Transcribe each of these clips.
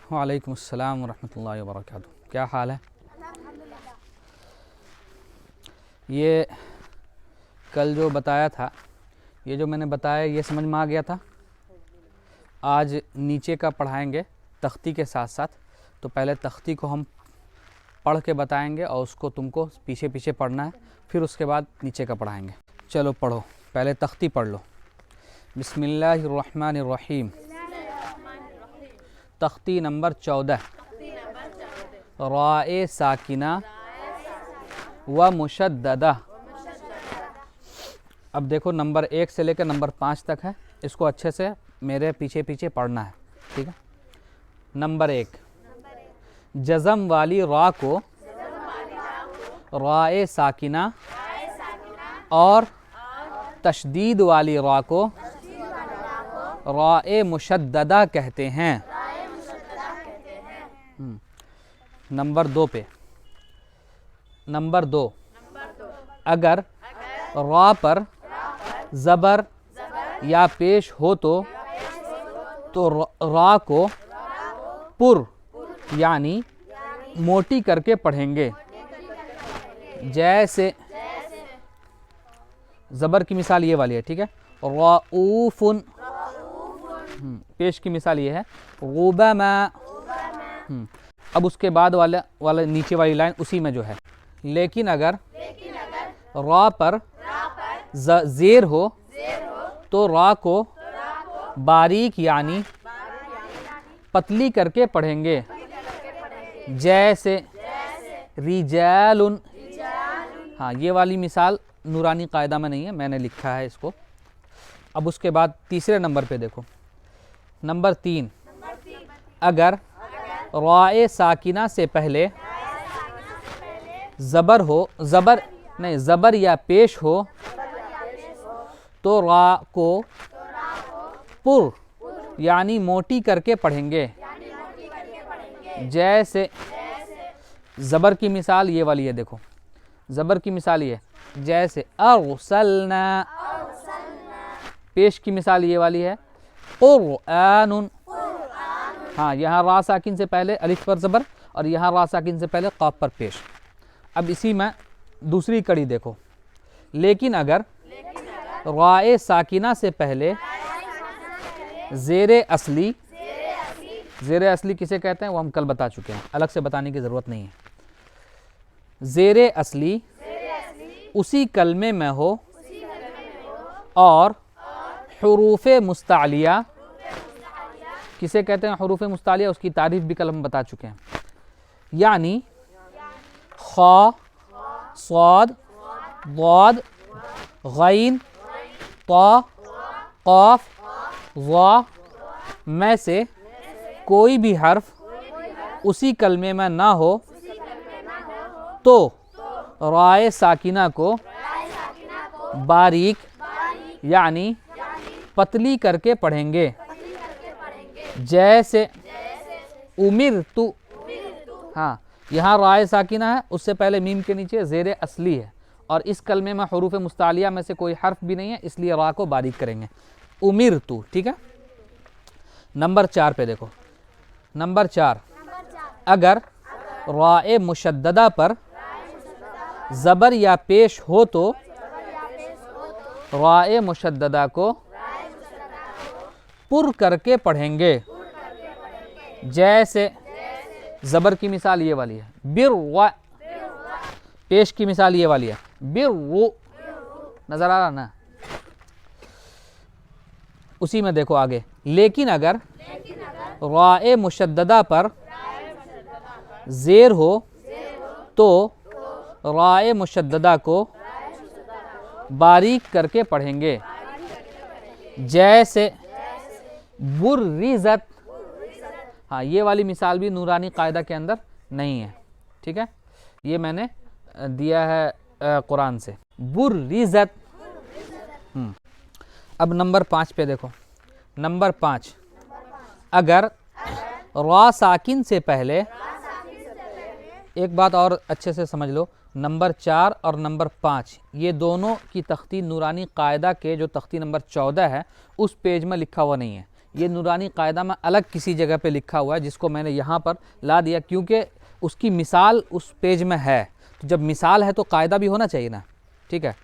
वालेकुम अस्सलाम वरहमतुल्लाहि वबरकातुहू। क्या हाल है? ये कल जो बताया था, ये जो मैंने बताया ये समझ में आ गया था। आज नीचे का पढ़ाएंगे तख्ती के साथ साथ। तो पहले तख्ती को हम पढ़ के बताएंगे और उसको तुमको पीछे पीछे पढ़ना है, फिर उसके बाद नीचे का पढ़ाएंगे। चलो पढ़ो, पहले तख्ती पढ़ लो। बिस्मिल्लाहिर्रहमानिर्रहीम। तख्ती नंबर 14। राए साकिना व मुशद्ददा। अब देखो नंबर 1 से लेकर नंबर 5 तक है, इसको अच्छे से मेरे पीछे पीछे पढ़ना है, ठीक है। नंबर 1, जज़म वाली रा को राए साकिना और तशदीद वाली रा को राए मुशद्ददा कहते हैं। नंबर 2 पे, नंबर 2, अगर रा पर ज़बर या पेश हो तो रा को पुर यानी मोटी करके पढ़ेंगे। जैसे ज़बर की मिसाल ये वाली है, ठीक है। रऊफ़ुन, पेश की मिसाल ये है रुबमा। अब उसके बाद वाला नीचे वाली लाइन उसी में जो है, लेकिन अगर रा पर ज़ेर हो तो रा को बारीक यानी पतली करके पढ़ेंगे। जैसे रिजालुन। हाँ, ये वाली मिसाल नूरानी कायदा में नहीं है, मैंने लिखा है इसको। अब उसके बाद तीसरे नंबर पे देखो, नंबर 3, अगर राए साकिना से पहले ज़बर या पेश हो तो रा को पुर यानी मोटी करके पढ़ेंगे। जैसे ज़बर की मिसाल ये वाली है, देखो ज़बर की मिसाल ये, जैसे अरसलना। पेश की मिसाल ये वाली है क़ुरआनुन। हाँ, यहाँ रा साकिन से पहले अलिफ पर ज़बर और यहाँ रा साकिन से पहले क़ाफ पर पेश। अब इसी में दूसरी कड़ी देखो, लेकिन अगर राए साकिना से पहले ज़ेरे असली किसे कहते हैं वो हम कल बता चुके हैं, अलग से बताने की ज़रूरत नहीं है। ज़ेरे असली उसी कलमे में हो और हुरूफ़ मुस्तालिया किसे कहते हैं, हुरूफ़ मुस्तालिया, उसकी तारीफ़ भी कल हम बता चुके हैं। यानी खा, स्वाद, दाद, गैन, ता, क़ाफ, ज़ा में से कोई भी हर्फ उसी कलमे में ना हो तो राए साकिना को बारीक यानी पतली करके पढ़ेंगे। जैसे उमिरतु। हाँ, यहाँ राए साकिना है, उससे पहले मीम के नीचे ज़ेर असली है और इस कलमे में हुरूफ़ मुस्तालिया में से कोई हर्फ भी नहीं है, इसलिए रा को बारीक करेंगे। उमिरतु, ठीक है। नंबर 4 पे देखो, नंबर 4, अगर राए मुशद्ददा पर ज़बर या पेश हो तो राए मुशद्ददा को पुर करके पढ़ेंगे। जैसे ज़बर की मिसाल ये वाली है बिर्र, पेश की मिसाल ये वाली है बिर्रु। नज़र आ रहा ना? उसी में देखो आगे, लेकिन अगर राए मुशद्ददा पर ज़ेर हो तो राए मुशद्ददा को बारीक करके पढ़ेंगे। जैसे बुर्रिज़त। हाँ, ये वाली मिसाल भी नूरानी कायदा के अंदर नहीं है, ठीक है। ये मैंने दिया है कुरान से। बुर्रिज़त। अब नंबर 5 पे देखो, नंबर 5, अगर रा साकिन से पहले, एक बात और अच्छे से समझ लो, नंबर 4 और नंबर 5 ये दोनों की तख्ती नूरानी कायदा के जो तख्ती नंबर 14 है उस पेज में लिखा हुआ नहीं है। ये नूरानी कायदा में अलग किसी जगह पे लिखा हुआ है, जिसको मैंने यहाँ पर ला दिया क्योंकि उसकी मिसाल उस पेज में है। तो जब मिसाल है तो कायदा भी होना चाहिए ना, ठीक है।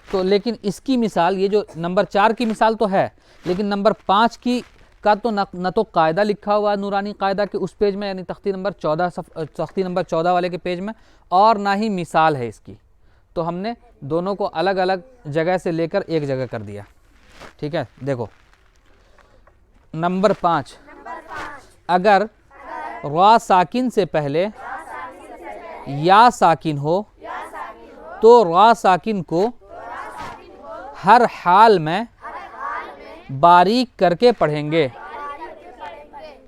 तो लेकिन इसकी मिसाल, ये जो नंबर 4 की मिसाल तो है, लेकिन नंबर 5 की का तो न तो कायदा लिखा हुआ नूरानी कायदा के उस पेज में, यानी तख्ती नंबर 14 वाले के पेज में, और ना ही मिसाल है इसकी। तो हमने दोनों को अलग अलग जगह से लेकर एक जगह कर दिया, ठीक है। देखो नंबर 5, अगर रा साकिन से पहले या साकिन हो तो रा साकिन को हर हाल में बारीक करके पढ़ेंगे।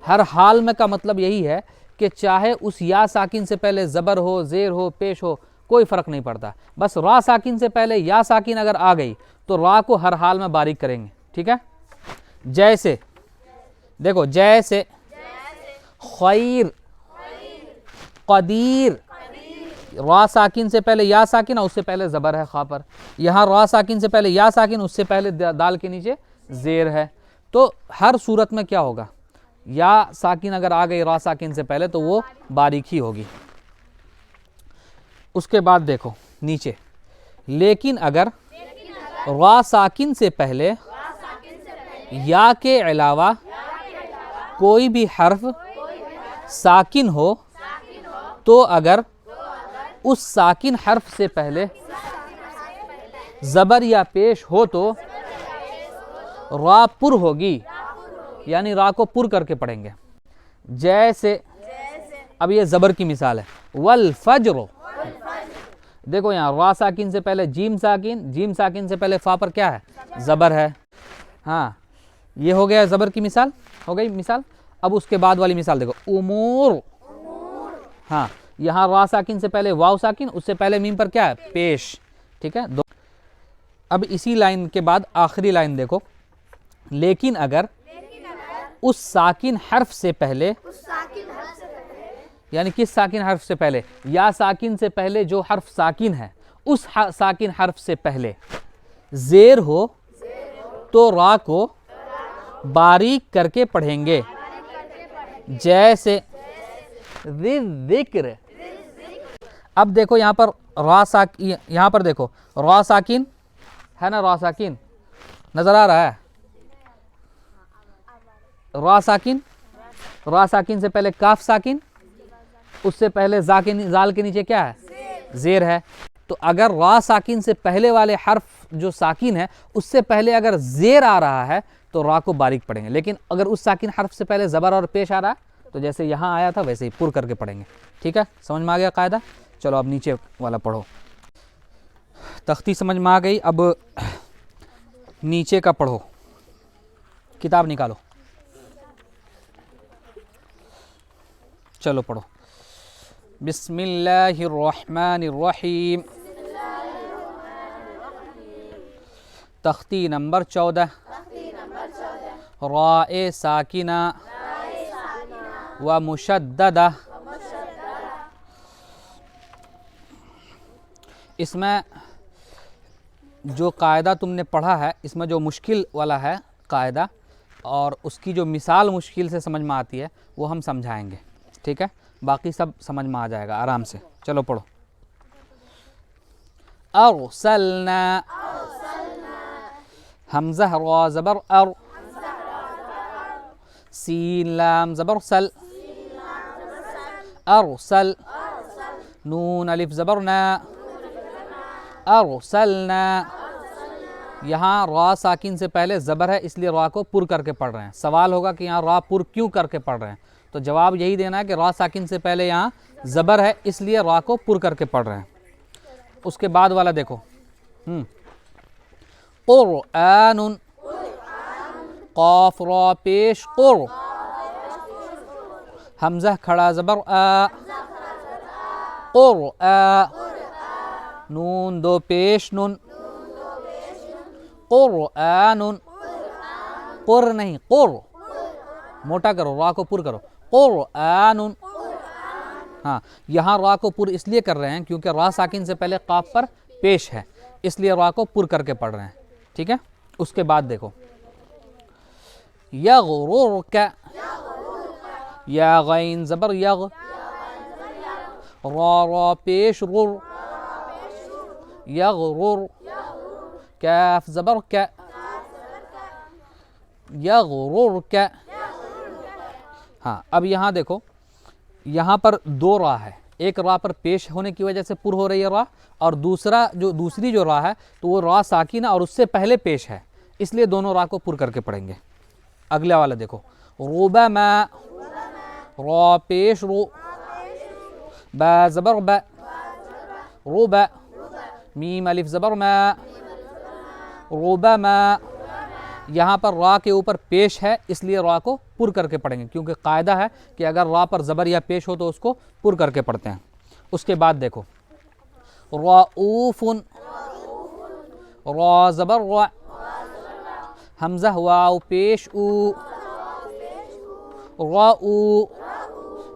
हर हाल में का मतलब यही है कि चाहे उस या साकिन से पहले ज़बर हो, ज़ेर हो, पेश हो, कोई फ़र्क नहीं पड़ता, बस रा साकिन से पहले या साकिन अगर आ गई तो रा को हर हाल में बारीक करेंगे, ठीक है। जैसे देखो, जैसे खैर, कदीर, रा साकिन से पहले या साकिन और उससे पहले ज़बर है खा पर। यहाँ रा साकिन से पहले या साकिन, उससे पहले दाल के नीचे ज़ेर है। तो हर सूरत में क्या होगा, या साकिन अगर आ गई रा साकिन से पहले तो वो बारीक ही होगी। उसके बाद देखो नीचे, लेकिन अगर रा साकिन से पहले या के अलावा कोई भी हर्फ साकिन हो तो अगर उस साकिन हर्फ से पहले ज़बर या पेश हो तो रा पुर होगी, यानी रा को पुर करके पढ़ेंगे। जैसे अब ये ज़बर की मिसाल है, वल फज्र। देखो यहाँ रा साकिन से पहले जीम साकिन, जीम साकिन से पहले फा पर क्या है, ज़बर है। हाँ, ये हो गया ज़बर की मिसाल, हो गई मिसाल। अब उसके बाद वाली मिसाल देखो, उमूर। हाँ, यहाँ रा साकिन से पहले वाव साकिन, उससे पहले मीम पर क्या है, पेश, ठीक है। अब इसी लाइन के बाद आखिरी लाइन देखो, लेकिन अगर उस साकिन हर्फ से पहले, यानी किस साकिन हर्फ से पहले, या साकिन से पहले जो हर्फ साकिन है उस साकिन हर्फ से पहले ज़ेर हो तो रा को बारीक करके पढ़ेंगे। जैसे ज़िक्र। अब देखो यहाँ पर रा साकिन, यहाँ पर देखो रा साकिन है ना, रा साकिन नजर आ रहा है, रा साकिन, रा साकिन से पहले काफ साकिन, उससे पहले जाल के नीचे क्या है, ज़ेर है। तो अगर रा साकिन से पहले वाले हर्फ जो साकिन है उससे पहले अगर ज़ेर आ रहा है तो रा को बारीक पढ़ेंगे, लेकिन अगर उस साकिन हर्फ से पहले ज़बर और पेश आ रहा है तो जैसे यहाँ आया था वैसे ही पुर करके पढ़ेंगे, ठीक है। समझ में आ गया कायदा। चलो अब नीचे वाला पढ़ो। तख्ती समझ में आ गई, अब नीचे का पढ़ो। किताब निकालो, चलो पढ़ो। बिस्मिल्लाहिर्रहमानिर्रहीम। तख्ती नंबर 14, राए साकिना व मुशद्ददा। इसमें जो कायदा तुमने पढ़ा है, इसमें जो मुश्किल वाला है कायदा और उसकी जो मिसाल मुश्किल से समझ में आती है वो हम समझाएंगे, ठीक है। बाकी सब समझ में आ जाएगा आराम से। चलो पढ़ो। अरसलना, हमज़ा रा ज़बर अर, सीन लाम ज़बर सल, अरसल, नून अलिफ ज़बर ना, अरसलना। यहाँ रा साकिन से पहले ज़बर है इसलिए रा को पुर करके पढ़ रहे हैं। सवाल होगा कि यहाँ रा पुर क्यों करके पढ़ रहे हैं, तो जवाब यही देना है कि रा साकिन से पहले यहाँ ज़बर है इसलिए रा को पुर करके पढ़ रहे हैं। उसके बाद वाला देखो, क़ुरआनुन, क़ाफ़ रा पेश क़ुर, हमज़ा खड़ा ज़बर आ, क़ुरआ, नून दो पेश नुन, क़ुरआनुन, क़ुर नहीं क़ुर, मोटा करो, रा को पुर करो, क़ुरआनुन। हाँ, यहाँ रा को पुर इसलिए कर रहे हैं क्योंकि रा साकिन से पहले क़ाफ़ पर पेश है, इसलिए रा को पुर करके पढ़ रहे हैं, ठीक है। उसके बाद देखो, यगरुरक, या गैन ज़बर यग, रा रा पेश रुर, यगरुर, काफ ज़बर क, यगरुरक। हाँ, अब यहाँ देखो, यहाँ पर दो रा है, एक रा पर पेश होने की वजह से पुर हो रही है रा, और दूसरी जो रा है तो वो रा साकिन और उससे पहले पेश है, इसलिए दोनों रा को पुर करके पढ़ेंगे। अगला वाला देखो, रुबमा, रा पेश रो, बा ज़बर बा, रुबा, मीम अलिफ ज़बर मा, रुबमा। यहाँ पर रा के ऊपर पेश है इसलिए रा को पुर करके पढ़ेंगे, क्योंकि कायदा है कि अगर रा पर ज़बर या पेश हो तो उसको पुर करके पढ़ते हैं। उसके बाद देखो, रऊफ़ुन, रा ज़बर रा, हमज़ा वाव पेश ऊ, रऊ,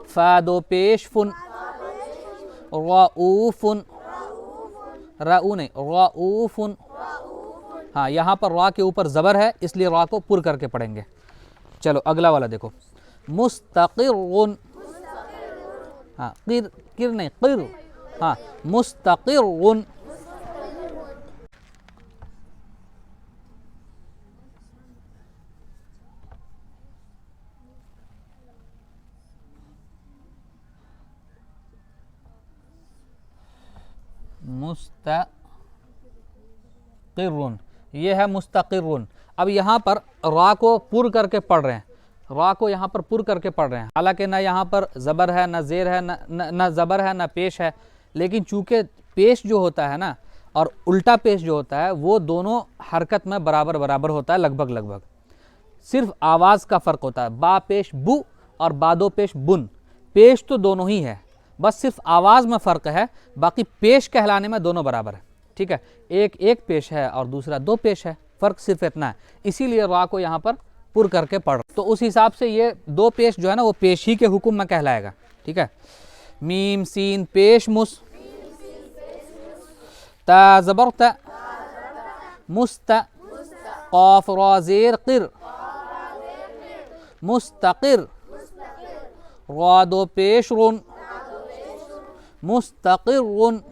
फा दो पेश फुन, रऊफ़ुन, रऊ नहीं रऊफ़ुन। हाँ, यहाँ पर रा के ऊपर ज़बर है इसलिए रा को पुर करके पढ़ेंगे। चलो अगला वाला देखो, मुस्तक़िर्रुन, हाँ किर किर नहीं किर, हाँ मुस्तक़िर्रुन, मुस्तक़िर्रुन, ये है मुस्तक़िर्रुन। अब यहाँ पर रा को पुर करके पढ़ रहे हैं, रा को यहाँ पर पुर करके पढ़ रहे हैं, हालांकि ना यहाँ पर ज़बर है ना ज़ेर है ना ज़बर है ना पेश है, लेकिन चूँकि पेश जो होता है ना और उल्टा पेश जो होता है वो दोनों हरकत में बराबर बराबर होता है, लगभग लगभग, सिर्फ आवाज़ का फ़र्क होता है। बा पेश बु और बादो पेश बुन, पेश तो दोनों ही है, बस सिर्फ आवाज़ में फ़र्क है, बाकी पेश कहलाने में दोनों बराबर है। ठीक है, एक एक पेश है और दूसरा दो पेश है, फ़र्क सिर्फ इतना है, इसीलिए रा को यहाँ पर पुर करके पढ़, तो उस हिसाब से ये दो पेश जो है ना वो पेश ही के हुक्म में कहलाएगा। ठीक है, मीम सीन पेश मुस, ता ज़बर ता, मुस्ता, क़ाफ रा ज़ेर क़िर, मुस्तक़िर, रा दो पेश रुन, मुस्तक़िर्रुन।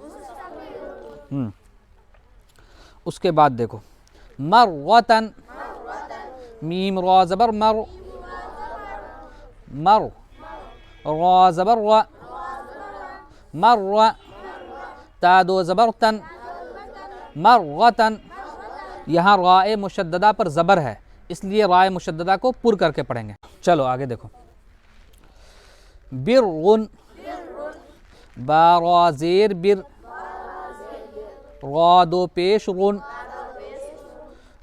उसके बाद देखो, मर्रतन, मीम रा ज़बर मर, मर, रा ज़बर रा, मर्र, ता दो ज़बर तन, मर्रतन। यहाँ राए मुशद्ददा पर ज़बर है इसलिए राए मुशद्ददा को पुर करके पढ़ेंगे। चलो आगे देखो, बिर्रुन, बा रा ज़ेर बिर, रा दो पेश रुन,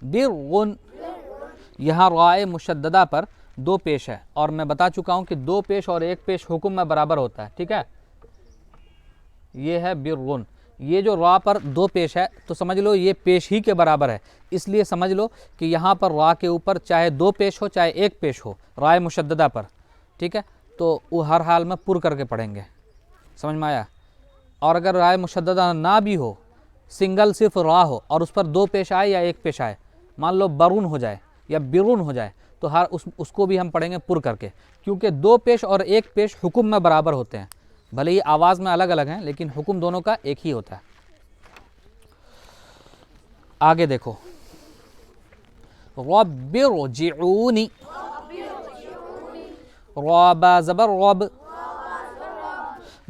बिर्रुन। यहाँ राए मुशद्ददा पर दो पेश है और मैं बता चुका हूँ कि दो पेश और एक पेश हुक्म में बराबर होता है। ठीक है, ये है बिर्रुन, ये जो रा पर दो पेश है तो समझ लो ये पेश ही के बराबर है, इसलिए समझ लो कि यहाँ पर रा के ऊपर चाहे दो पेश हो चाहे एक पेश हो राय मुशद्ददा पर, ठीक है, तो वो हर हाल में पुर करके पढ़ेंगे। समझ में आया? और अगर राय मुशद्ददा ना भी हो, सिंगल सिर्फ रा हो और उस पर दो पेश आए या एक पेश आए, मान लो बरुन हो जाए या बिरुन हो जाए, तो हर उसको भी हम पढ़ेंगे पुर करके, क्योंकि दो पेश और एक पेश हुक्म में बराबर होते हैं, भले ही आवाज़ में अलग अलग हैं लेकिन हुक्म दोनों का एक ही होता है। आगे देखो, रब्बिरजिऊनी, रा बा ज़बर रब,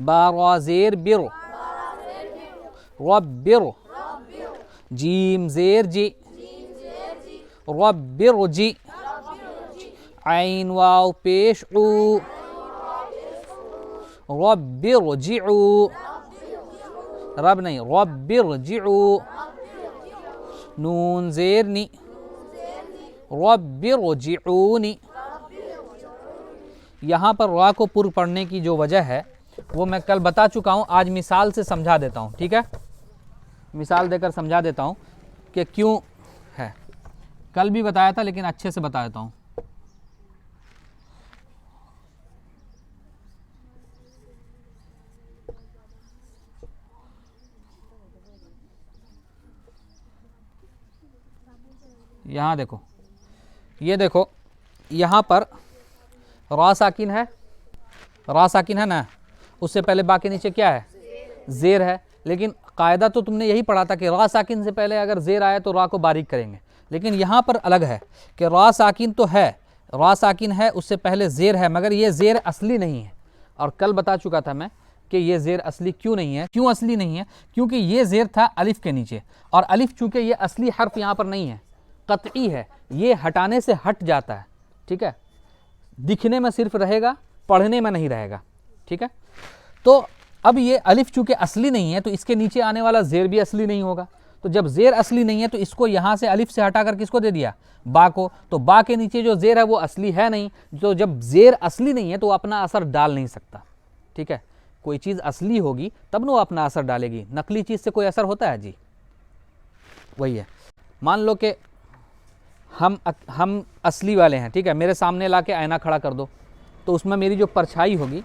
बा रा ज़ेर बिर, रब्बिर, जीम ज़ेर जी, रब्बिरजी, ऐन वाव पेश ऊ, रब्बिरजिऊ, रब नहीं रब्बिरजिऊ, नून ज़ेर नी, रब्बिरजिऊनी। यहाँ पर रा को पुर पढ़ने की जो वजह है वो मैं कल बता चुका हूँ, आज मिसाल से समझा देता हूँ। ठीक है, मिसाल देकर समझा देता हूँ कि क्यों है, कल भी बताया था लेकिन अच्छे से बता देता हूँ। यहाँ देखो, ये देखो यहाँ पर रा साकिन है, रा साकिन है ना, उससे पहले बा के नीचे क्या है, ज़ेर है। लेकिन कायदा तो तुमने यही पढ़ा था कि रा साकिन से पहले अगर ज़ेर आए तो रा को बारीक करेंगे, लेकिन यहाँ पर अलग है कि रा साकिन तो है, रा साकिन है, उससे पहले ज़ेर है, मगर ये ज़ेर असली नहीं है। और कल बता चुका था मैं कि ये ज़ेर असली क्यों नहीं है। क्यों असली नहीं है? क्योंकि ये ज़ेर था अलिफ के नीचे, और अलिफ चूँकि ये असली हर्फ यहाँ पर नहीं है, कतई है, ये हटाने से हट जाता है, ठीक है, दिखने में सिर्फ रहेगा, पढ़ने में नहीं रहेगा, ठीक है। तो अब ये अलिफ चूँकि असली नहीं है तो इसके नीचे आने वाला ज़ेर भी असली नहीं होगा। तो जब ज़ेर असली नहीं है तो इसको यहाँ से अलिफ से हटाकर किसको दे दिया, बा को। तो बा के नीचे जो ज़ेर है वो असली है नहीं, तो जब ज़ेर असली नहीं है तो वो अपना असर डाल नहीं सकता, ठीक है। कोई चीज़ असली होगी तब ना वो अपना असर डालेगी, नकली चीज़ से कोई असर होता है जी? वही है। मान लो कि हम असली वाले हैं, ठीक है, मेरे सामने ला के आईना खड़ा कर दो, तो उसमें मेरी जो परछाई होगी,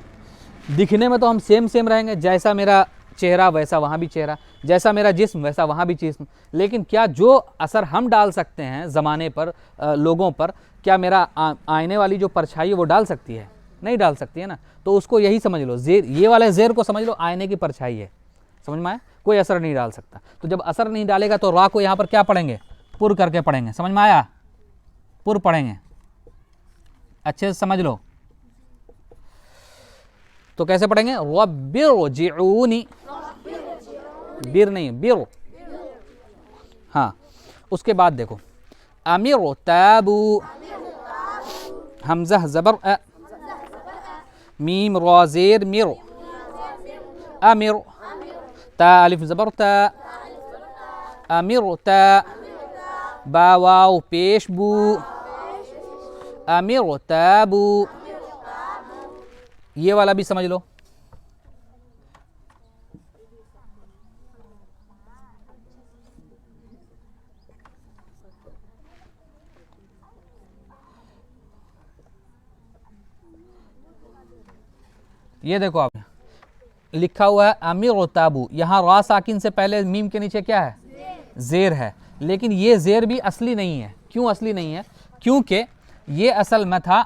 दिखने में तो हम सेम रहेंगे, जैसा मेरा चेहरा वैसा वहाँ भी चेहरा, जैसा मेरा जिस्म वैसा वहाँ भी जिस्म। लेकिन क्या जो असर हम डाल सकते हैं ज़माने पर, लोगों पर, क्या मेरा आईने वाली जो परछाई है वो डाल सकती है? नहीं डाल सकती है ना। तो उसको यही समझ लो, ज़ेर, ये वाले ज़ेर को समझ लो आईने की परछाई है, समझ में आया? कोई असर नहीं डाल सकता। तो जब असर नहीं डालेगा तो रा को यहाँ पर क्या पढ़ेंगे, पुर करके पढ़ेंगे, समझ में आया? पुर पढ़ेंगे, अच्छे से समझ लो। तो कैसे पढ़ेंगे? रब्बिरजिऊनी, बिर नहीं, बिर, हाँ। उसके बाद देखो, अमिर ताबू, हमजा ज़बर अ, मीम रा ज़ेर मिर, अमिर, ता अलिफ ज़बर ता, अमिर ता, बा वाव पेश बू, अमिर ताबू। ये वाला भी समझ लो। ये देखो आप, लिखा हुआ है अमीर ताबू, यहाँ रा साकिन से पहले मीम के नीचे क्या है, ज़ेर है। लेकिन ये ज़ेर भी असली नहीं है। क्यों असली नहीं है? क्योंकि ये असल में था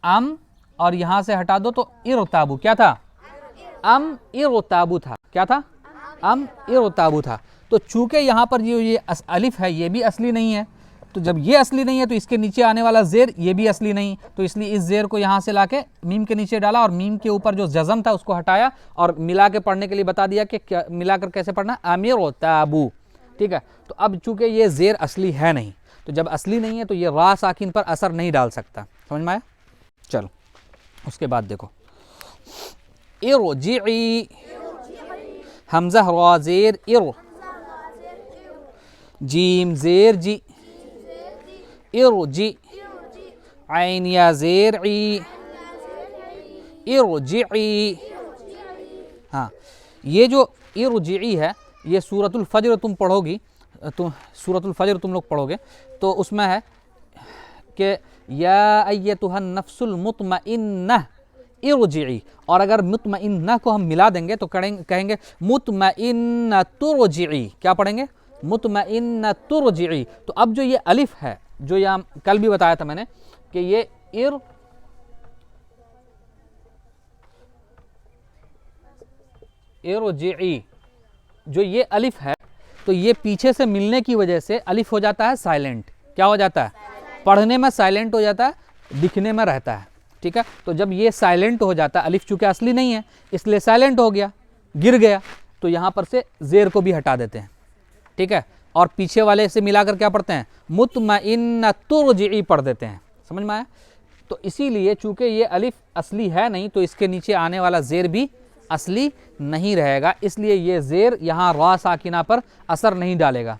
अम, और यहाँ से हटा दो तो इरताबू, क्या था, अम इरताबू था, क्या था, अम इरताबू था। तो चूंकि यहाँ पर ये अलिफ है, ये भी असली नहीं है, तो जब ये असली नहीं है तो इसके नीचे आने वाला ज़ेर ये भी असली नहीं, तो इसलिए इस ज़ेर को यहाँ से लाके मीम के नीचे डाला, और मीम के ऊपर जो जज़म था उसको हटाया, और मिला के पढ़ने के लिए बता दिया कि क्या मिलाकर कैसे पढ़ना, अमीर ताबू, ठीक है। तो अब चूंकि ये ज़ेर असली है नहीं, तो जब असली नहीं है तो ये रा साकिन पर असर नहीं डाल सकता, समझ में आया? चलो उसके बाद देखो, इरजिई, हमज़ा रा ज़ेर इर, जीम ज़ेर जी, इरजी, ऐन या ज़ेर ई, इरजिई। हाँ, ये जो इरजिई है, ये सूरतुल फज्र तुम पढ़ोगी, तुम सूरतुल फज्र तुम लोग पढ़ोगे तो उसमें है कि या अय्यतुहन नफ्सुल मुतमइन्नह इरजिई, और अगर मुतमइन्नह को हम मिला देंगे तो कहेंगे मुतमइन्नह तुरजिई। क्या पढ़ेंगे? मुतमइन्नह तुरजिई। तो अब जो ये अलिफ है, जो यहाँ कल भी बताया था मैंने कि ये इरजिई, जो ये अलिफ है, तो ये पीछे से मिलने की वजह से अलिफ हो जाता है साइलेंट। क्या हो जाता है? पढ़ने में साइलेंट हो जाता है, दिखने में रहता है, ठीक है। तो जब ये साइलेंट हो जाता है, अलिफ चूंकि असली नहीं है इसलिए साइलेंट हो गया, गिर गया, तो यहाँ पर से ज़ेर को भी हटा देते हैं, ठीक है। और पीछे वाले से मिलाकर क्या पढ़ते हैं? मुतमइन्नह तुरजिई पढ़ देते हैं, समझ में आया? तो इसीलिए चूंकि ये अलिफ असली है नहीं तो इसके नीचे आने वाला ज़ेर भी असली नहीं रहेगा, इसलिए ये ज़ेर यहाँ रा साकिना पर असर नहीं डालेगा।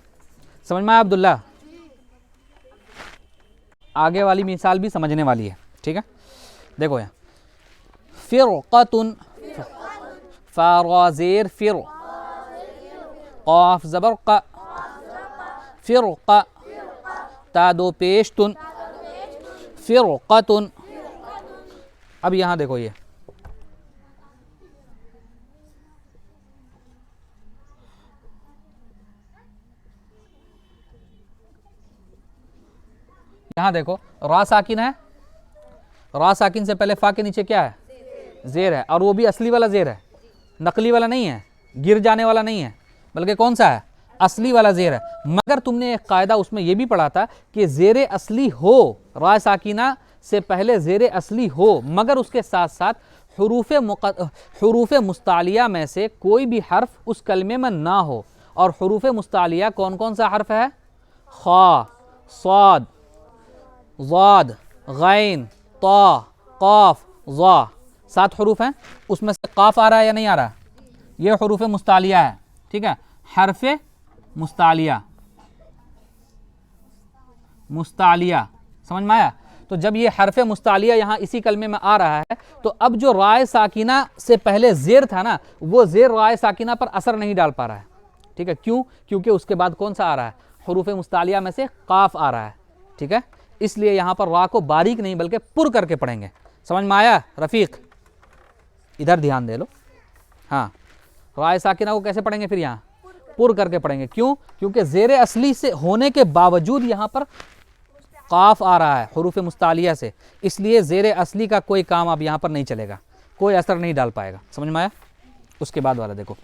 समझ में आया अब्दुल्ला? आगे वाली मिसाल भी समझने वाली है, ठीक है। देखो यहाँ, फ़िरक़तुन, फ़ा रा ज़ेर फ़िर, क़ाफ़ ज़बर क़, फ़िरक़, ता दो पेश तुन, फ़िरक़तुन। अब यहाँ देखो, ये यहाँ देखो रा साकिन है, रा साकिन से पहले फा के नीचे क्या है? ज़ेर है, और वो भी असली वाला ज़ेर है, नकली वाला नहीं है, गिर जाने वाला नहीं है, बल्कि कौन सा है? असली वाला ज़ेर है। मगर तुमने एक कायदा उसमें यह भी पढ़ा था कि ज़ेर असली हो, रा साकिना से पहले ज़ेर असली हो, मगर उसके साथ साथ हरूफ मुस्तालिया में से कोई भी हर्फ उस कलमे में ना हो। और हरूफ मुस्तालिया कौन कौन सा हर्फ है? खा, साद, ज़ाद, गैन, ता, काफ, ज़ा, 7 हरूफ हैं। उसमें से काफ आ रहा है या नहीं आ रहा? ये हरूफ मुस्तालिया है, ठीक है, हर्फ मुस्तालिया, मुस्तालिया, समझ में आया? तो जब ये हर्फ मुस्तालिया यहाँ इसी कलमे में आ रहा है, तो अब जो राय साकिना से पहले ज़ेर था ना, वो ज़ेर राय साकिना पर असर नहीं डाल पा रहा है, ठीक है। क्यों? क्योंकि उसके बाद कौन सा आ रहा है? हरूफ मुस्तालिया में से काफ आ रहा है, ठीक है। इसलिए यहाँ पर रा को बारीक नहीं बल्कि पुर करके पढ़ेंगे। समझ में आया रफ़ीक? इधर ध्यान दे लो। हाँ, राय साकिना को कैसे पढ़ेंगे फिर? यहाँ पुर करके पढ़ेंगे। क्यों? क्योंकि ज़ेर असली से होने के बावजूद यहाँ पर काफ आ रहा है हरूफ मुस्तालिया से, इसलिए ज़ेर असली का कोई काम अब यहाँ पर नहीं चलेगा, कोई असर नहीं डाल पाएगा। समझ में आया? उसके बाद वाला देखो,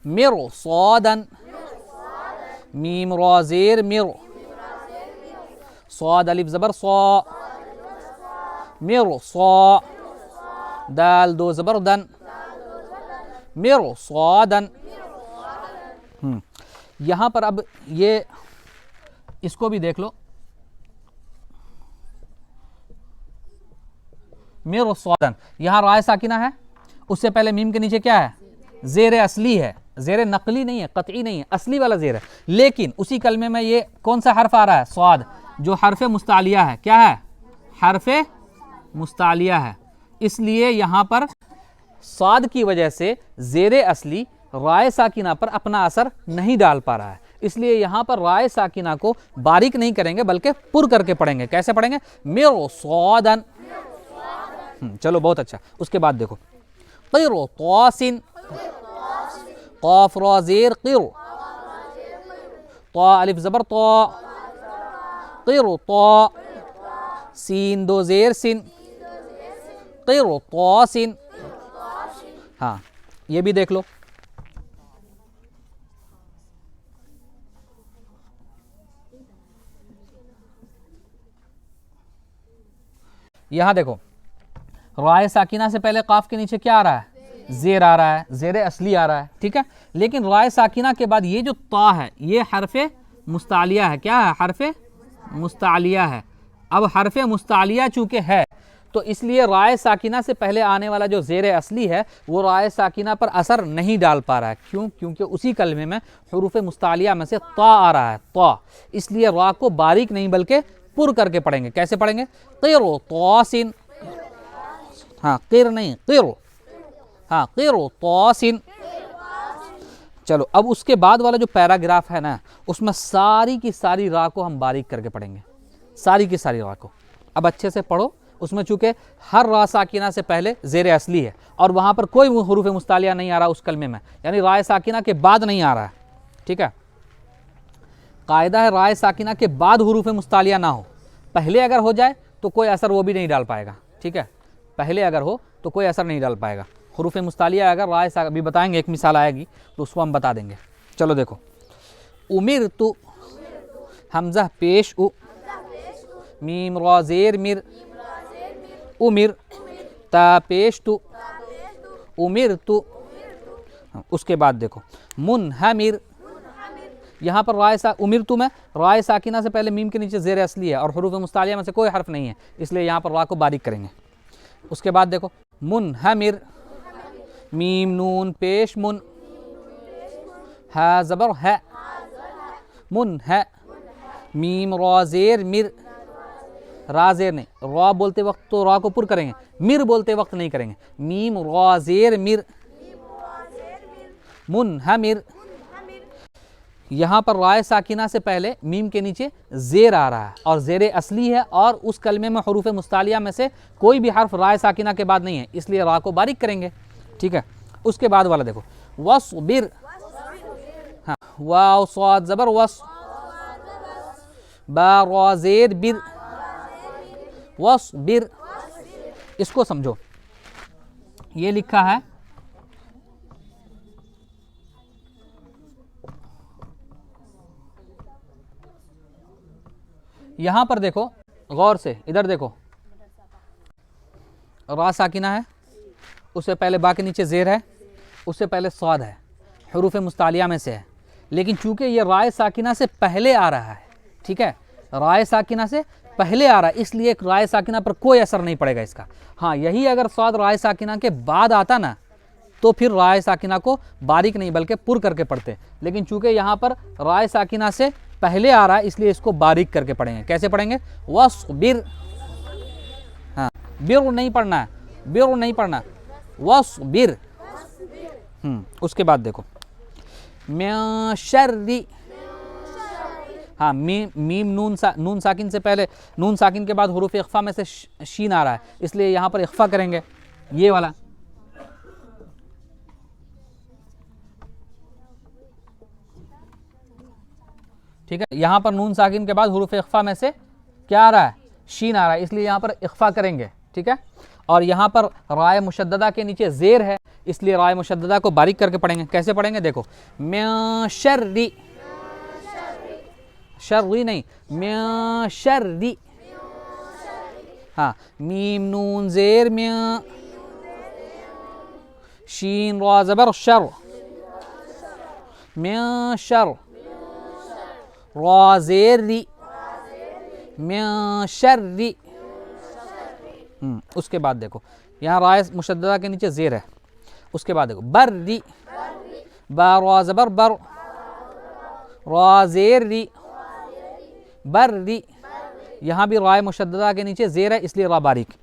मिर सौदन, मीम रा ज़ेर मिर, सौद अलिफ ज़बर सौ, मिर सौ, दाल दो ज़बर दन, मिर सौदन। यहाँ पर अब ये इसको भी देख लो, मिर सौदन, यहाँ राय साकिना है, उससे पहले मीम के नीचे क्या है? ज़ेर असली है, ज़ेर नकली नहीं है, कतई नहीं है, असली वाला ज़ेर है। लेकिन उसी कलमे में ये कौन सा हर्फ आ रहा है? स्वाद, जो हर्फ मुस्तालिया है। क्या है? हर्फ मुस्तालिया है। इसलिए यहाँ पर स्वाद की वजह से ज़ेर असली राय साकिना पर अपना असर नहीं डाल पा रहा है, इसलिए यहाँ पर राय साकिना को बारीक नहीं करेंगे बल्कि पुर करके पढ़ेंगे। कैसे पढ़ेंगे? मिर सौदन। चलो बहुत अच्छा। उसके बाद देखो, क़िर तासिन, क़ाफ रा ज़ेर क़िर, ता अलिफ ज़बर ता, क़िर ता, सीन दो ज़ेर सिन, क़िर तासिन। हाँ, ये भी देख लो, यहाँ देखो, राय साकिना से पहले काफ के नीचे क्या आ रहा है? ज़ेर आ रहा है, ज़ेर असली आ रहा है, ठीक है। लेकिन राय साकिना के बाद ये जो ता है, ये हर्फ मुस्तालिया है। क्या है? हर्फ मुस्तालिया है। अब हर्फ मुस्तालिया चूंकि है, तो इसलिए राय साकिना से पहले आने वाला जो ज़ेर असली है वो राय साकिना पर असर नहीं डाल पा रहा है। क्यों? क्योंकि उसी कलमे में हरूफ मुस्तालिया में से ता आ रहा है, ता। इसलिए रा को बारीक नहीं बल्कि पुर करके पढ़ेंगे। कैसे पढ़ेंगे? क़िर तासिन, हाँ क़िर नहीं क़िर, हाँ क़िर तासिन। चलो अब उसके बाद वाला जो पैराग्राफ है ना, उसमें सारी की सारी रा को हम बारीक करके पढ़ेंगे, सारी की सारी रा को। अब अच्छे से पढ़ो। उसमें चूंकि हर रा साकिना से पहले ज़ेर असली है और वहाँ पर कोई हरूफ मुस्तालिया नहीं आ रहा उस कलमे में, यानी राय साकिना के बाद नहीं आ रहा है, ठीक है। कायदा है राय साकिना के बाद हरूफ मुस्तालिया ना हो, पहले अगर हो जाए तो कोई असर वो भी नहीं डाल पाएगा, ठीक है। पहले अगर हो तो कोई असर नहीं डाल पाएगा। हरूफ मुस्तालिया अगर राय साकिना, अभी बताएंगे, एक मिसाल आएगी तो उसको हम बता देंगे। चलो देखो, उमिर तु, हमज़ा पेश उ, मीम रा ज़ेर मिर, उमिर, ता पेश तु, उमिर तु। उसके बाद देखो, मुनहमिर, यहाँ पर राय उमिर तु में राय साकिना से पहले मीम के नीचे ज़ेर असली है और हरूफ मुस्तालिया में से कोई हर्फ नहीं है, इसलिए यहाँ पर रा को बारीक करेंगे। उसके बाद देखो, मुनहमिर, मीम नून पेश मुन, हा ज़बर है, मुन है, मीम रा ज़ेर मिर, रा ज़ेर नहीं, रा बोलते वक्त तो रा को पुर करेंगे, मिर बोलते वक्त नहीं करेंगे। मीम रा ज़ेर मिर, मुनहमिर। यहाँ पर राय साकिना से पहले मीम के नीचे ज़ेर आ रहा है और ज़ेर असली है और उस कलमे में हरूफ मुस्तालिया में से कोई भी हर्फ राय साकिना के बाद नहीं है, इसलिए रा को बारीक करेंगे, ठीक है। उसके बाद वाला देखो, वस्बिर, हाँ वाव स्वाद ज़बर वस, बा रा ज़ेर बिर, वस्बिर। इसको समझो, ये लिखा है यहां पर, देखो गौर से, इधर देखो, रा साकिना है, उससे पहले बा के नीचे ज़ेर है, उससे पहले स्वाद है, हरूफ मुस्तालिया में से है। लेकिन चूंकि ये राय साकिना से पहले आ रहा है, ठीक है, राय साकिना से पहले आ रहा है, इसलिए राय साकिना पर कोई असर नहीं पड़ेगा इसका। हाँ, यही अगर स्वाद राय साकिना के बाद आता ना, तो फिर राय साकिना को बारीक नहीं बल्कि पुर करके पढ़ते। लेकिन चूंकि यहाँ पर राय साकिना से पहले आ रहा है, इसलिए इसको बारीक करके पढ़ेंगे। कैसे पढ़ेंगे? वस्बिर, हाँ, बिर नहीं पढ़ना है, बिर नहीं पढ़ना, वस्बिर। उसके बाद देखो मिन शर्रि, हाँ, मीम नून साकिन से पहले, नून साकिन के बाद हुरूफ इख्फा में से शीन आ रहा है, इसलिए यहाँ पर इख्फा करेंगे, ये वाला। ठीक है, यहाँ पर नून साकिन के बाद हुरूफ इख्फा में से क्या आ रहा है? शीन आ रहा है, इसलिए यहाँ पर इख्फा करेंगे। ठीक है, और यहाँ पर राय मुशद्ददा के नीचे ज़ेर है, इसलिए राय मुशद्ददा को बारीक करके पढ़ेंगे। कैसे पढ़ेंगे? देखो मिन शर्रि, शर्रि नहीं, मिन शर्रि, हाँ, मीम नून ज़ेर मिन, शीन रा ज़बर शर, मिन शर, रा ज़ेर रि, मिन शर्रि। उसके बाद देखो यहाँ राय मुशद्ददा के नीचे ज़ेर है, उसके बाद देखो बर्रि, बा रा ज़बर बर, रा ज़ेर रि, बर्रि। यहाँ भी राय मुशद्ददा के नीचे ज़ेर है, इसलिए रा बारीक।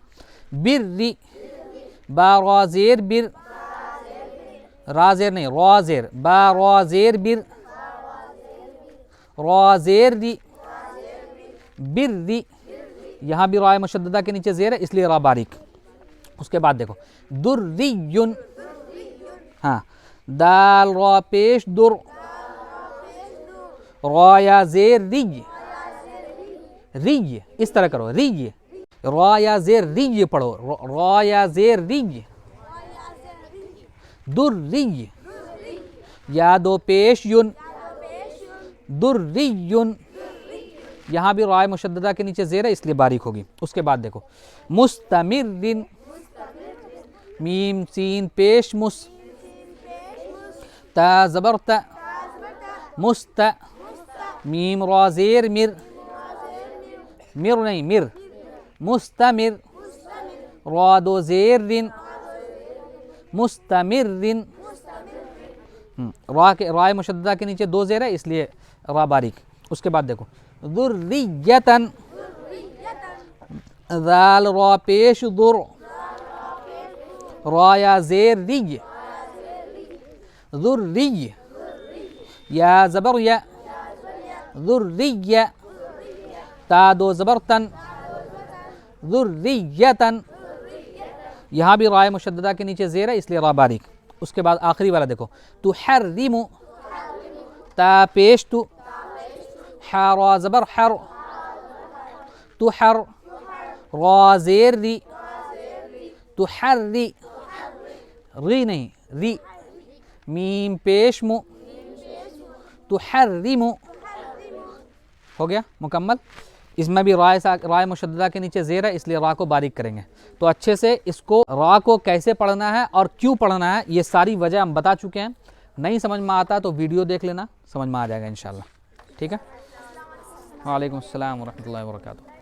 बिर्रि, बा रा ज़ेर बिर, रा ज़ेर नहीं, रा ज़ेर, बा रा ज़ेर बिर, रा ज़ेर रि, बिर्रि। यहाँ भी राय मुशद्ददा के नीचे ज़ेर है, इसलिए रा बारीक। उसके बाद देखो दुर्रियुन, हाँ, दाल रा पेश दुर, रा या ज़ेर रिय, रिय, इस तरह करो, रिय, रा या ज़ेर रिय पढ़ो, रा या ज़ेर रिय, दुर्रिय, या दो पेश युन, दुर्रियुन। यहाँ भी राय मुशद्ददा के नीचे ज़ेर है, इसलिए बारीक होगी। उसके बाद देखो मुस्तमिर्रिन, मीम सीन पेश मुस, ता ज़बर ता, मुस्त, मीम रा ज़ेर मिर, मिर नहीं मिर, मुस्तमिर, रा दो ज़ेर रिन, मुस्तमिर्रिन। राय मुशद्ददा के नीचे दो ज़ेर है, इसलिए रा बारीक। उसके बाद देखो ज़ुर्रियतन, ज़ाल रा पेश दुर, रा या ज़ेर रिय, ज़ुर्रिय, या ज़बर या, ज़ुर्रिय, ता दो ज़बर तन, ज़ुर्रियतन। यहाँ भी राय मुशद्ददा के नीचे ज़ेर है, इसलिए रा बारीक। उसके बाद आखिरी वाला देखो तुहर्रिमु, ता पेश तु, हा रा ज़बर हर, तुहर, रा ज़ेर रि, तुहर्रि, री नहीं री, मीम पेश मु, तुहर्रिमु। हो गया मुकम्मल। इसमें भी राय मुशद्ददा के नीचे ज़ेर है, इसलिए रा को बारीक करेंगे। तो अच्छे से इसको, रा को कैसे पढ़ना है और क्यों पढ़ना है, ये सारी वजह हम बता चुके हैं। नहीं समझ में आता तो वीडियो देख लेना, समझ में आ जाएगा इंशाल्लाह। ठीक है, वालेकुम अस्सलाम व रहमतुल्लाहि व बरकातुहू।